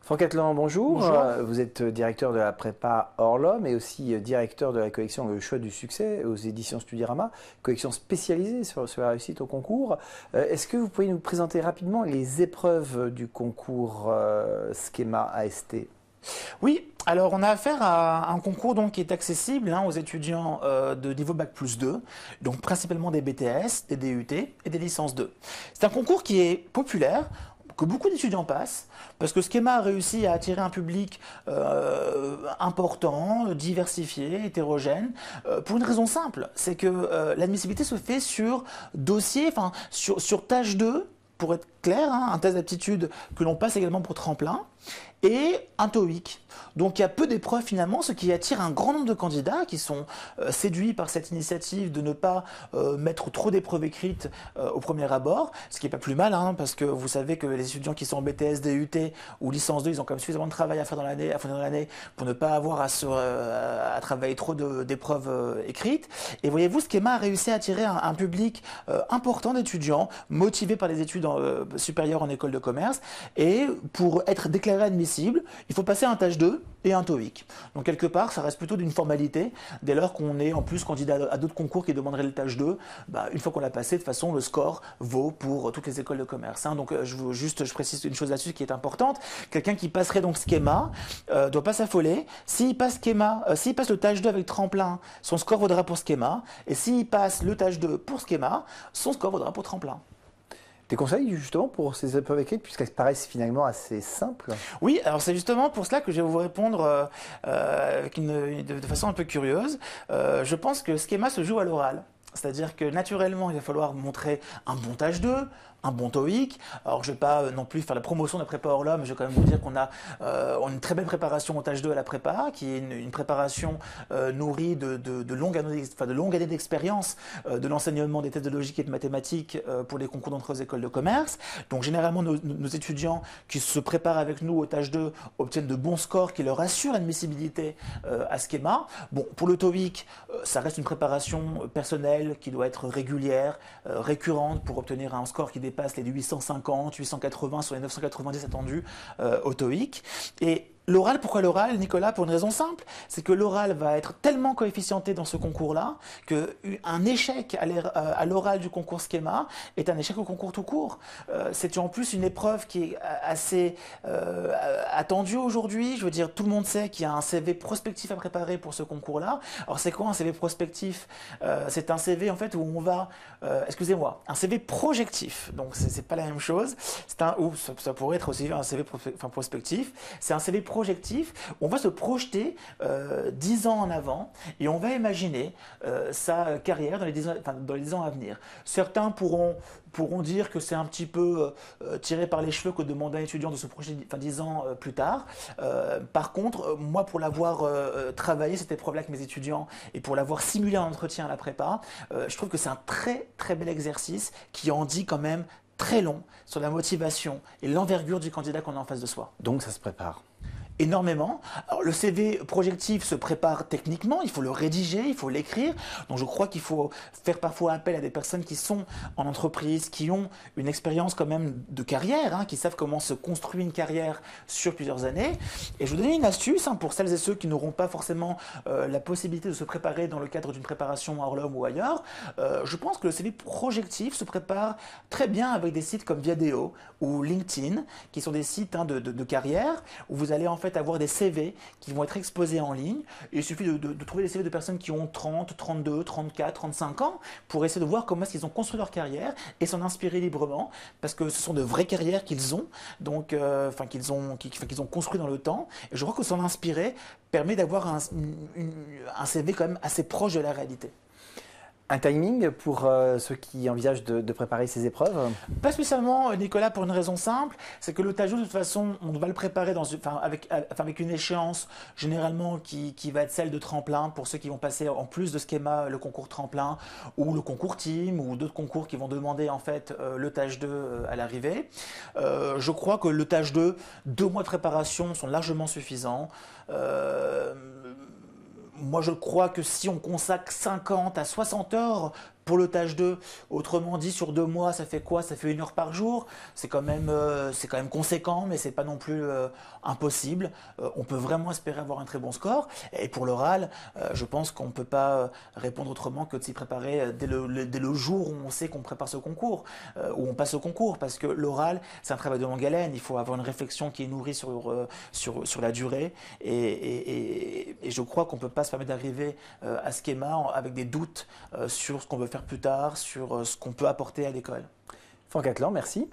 Franck Atlan, bonjour. Bonjour. Vous êtes directeur de la prépa Orlom mais aussi directeur de la collection Le Choix du Succès aux éditions Studyrama, collection spécialisée sur la réussite au concours. Est-ce que vous pouvez nous présenter rapidement les épreuves du concours Schema AST? Oui, alors on a affaire à un concours donc, qui est accessible aux étudiants de niveau Bac+2, donc principalement des BTS, des DUT et des licences 2. C'est un concours qui est populaire, que beaucoup d'étudiants passent, parce que Schema a réussi à attirer un public important, diversifié, hétérogène, pour une raison simple, c'est que l'admissibilité se fait sur dossier, enfin sur tâche 2, pour être clair, un test d'aptitude que l'on passe également pour tremplin, et un TOEIC. Donc il y a peu d'épreuves finalement, ce qui attire un grand nombre de candidats qui sont séduits par cette initiative de ne pas mettre trop d'épreuves écrites au premier abord, ce qui n'est pas plus mal, parce que vous savez que les étudiants qui sont en BTS, DUT ou licence 2, ils ont quand même suffisamment de travail à faire dans l'année, pour ne pas avoir à travailler trop d'épreuves écrites. Et voyez-vous, Schema a réussi à attirer un public important d'étudiants motivés par les études supérieures en école de commerce, et pour être déclaré admissible, il faut passer un tâche 2 et un TOEIC. Donc quelque part, ça reste plutôt d'une formalité, dès lors qu'on est en plus candidat à d'autres concours qui demanderaient le tâche 2, une fois qu'on l'a passé, de toute façon, le score vaut pour toutes les écoles de commerce. Donc je précise une chose là-dessus qui est importante. Quelqu'un qui passerait donc Schema doit pas s'affoler. S'il passe s'il passe le tâche 2 avec tremplin, son score vaudra pour Schema. Et s'il passe le tâche 2 pour Schema, son score vaudra pour tremplin. Des conseils justement pour ces épreuves écrites, puisqu'elles paraissent finalement assez simples? Oui, alors c'est justement pour cela que je vais vous répondre de façon un peu curieuse. Je pense que Schema se joue à l'oral. C'est-à-dire que naturellement, il va falloir montrer un bon tâche 2, un bon TOEIC. Alors je ne vais pas non plus faire la promotion de la prépa Orlom, mais je vais quand même vous dire qu'on a une très belle préparation au tâche 2 à la prépa, qui est une préparation nourrie de longues années d'expérience de l'enseignement des tests de logique et de mathématiques pour les concours d'entrée aux écoles de commerce. Donc généralement, nos étudiants qui se préparent avec nous au tâche 2 obtiennent de bons scores qui leur assurent l'admissibilité à Schema. Bon, pour le TOEIC, ça reste une préparation personnelle qui doit être régulière, récurrente pour obtenir un score qui dépasse les 850, 880 sur les 990 attendus au TOEIC. Et l'oral, pourquoi l'oral, Nicolas? Pour une raison simple, c'est que l'oral va être tellement coefficienté dans ce concours-là qu'un échec à l'oral du concours Schema est un échec au concours tout court. C'est en plus une épreuve qui est assez attendue aujourd'hui. Je veux dire, tout le monde sait qu'il y a un CV prospectif à préparer pour ce concours-là. Alors c'est quoi un CV prospectif? C'est un CV en fait où on va, un CV projectif. Donc c'est pas la même chose. Ou ça pourrait être aussi un CV prospectif. C'est un CV projectif, on va se projeter 10 ans en avant et on va imaginer sa carrière dans les 10 ans à venir. Certains pourront dire que c'est un petit peu tiré par les cheveux que demande un étudiant de se projeter 10 ans plus tard. Par contre, moi, pour l'avoir travaillé cette épreuve-là avec mes étudiants et pour l'avoir simulé en entretien à la prépa, je trouve que c'est un très très bel exercice qui en dit quand même très long sur la motivation et l'envergure du candidat qu'on a en face de soi. Donc ça se prépare énormément. Alors, le CV projectif se prépare techniquement, il faut le rédiger, il faut l'écrire. Donc je crois qu'il faut faire parfois appel à des personnes qui sont en entreprise, qui ont une expérience quand même de carrière, qui savent comment se construire une carrière sur plusieurs années. Et je vais vous donner une astuce pour celles et ceux qui n'auront pas forcément la possibilité de se préparer dans le cadre d'une préparation à Orlom ou ailleurs. Je pense que le CV projectif se prépare très bien avec des sites comme Viadeo ou LinkedIn, qui sont des sites de carrière, où vous allez en fait avoir des CV qui vont être exposés en ligne. Et il suffit de trouver des CV de personnes qui ont 30, 32, 34, 35 ans pour essayer de voir comment est-ce qu'ils ont construit leur carrière et s'en inspirer librement, parce que ce sont de vraies carrières qu'ils ont, donc qu'ils ont construit dans le temps. Et je crois que s'en inspirer permet d'avoir un CV quand même assez proche de la réalité. Un timing pour ceux qui envisagent de préparer ces épreuves? Pas spécialement, Nicolas, pour une raison simple, c'est que le TAJO, de toute façon, on va le préparer avec une échéance généralement qui va être celle de tremplin pour ceux qui vont passer en plus de Schema le concours tremplin ou le concours team ou d'autres concours qui vont demander en fait le tâche 2 à l'arrivée. Je crois que le tâche 2, 2 mois de préparation sont largement suffisants. Moi, je crois que si on consacre 50 à 60 heures Pour le tâche 2, autrement dit, sur 2 mois, ça fait quoi? Ça fait 1 heure par jour. C'est quand même conséquent, mais c'est pas non plus impossible. On peut vraiment espérer avoir un très bon score. Et pour l'oral, je pense qu'on ne peut pas répondre autrement que de s'y préparer dès le jour où on sait qu'on prépare ce concours, où on passe au concours. Parce que l'oral, c'est un travail de longue haleine. Il faut avoir une réflexion qui est nourrie sur la durée. Et je crois qu'on ne peut pas se permettre d'arriver à ce schéma avec des doutes sur ce qu'on veut faire plus tard, sur ce qu'on peut apporter à l'école. Franck Atlan, merci.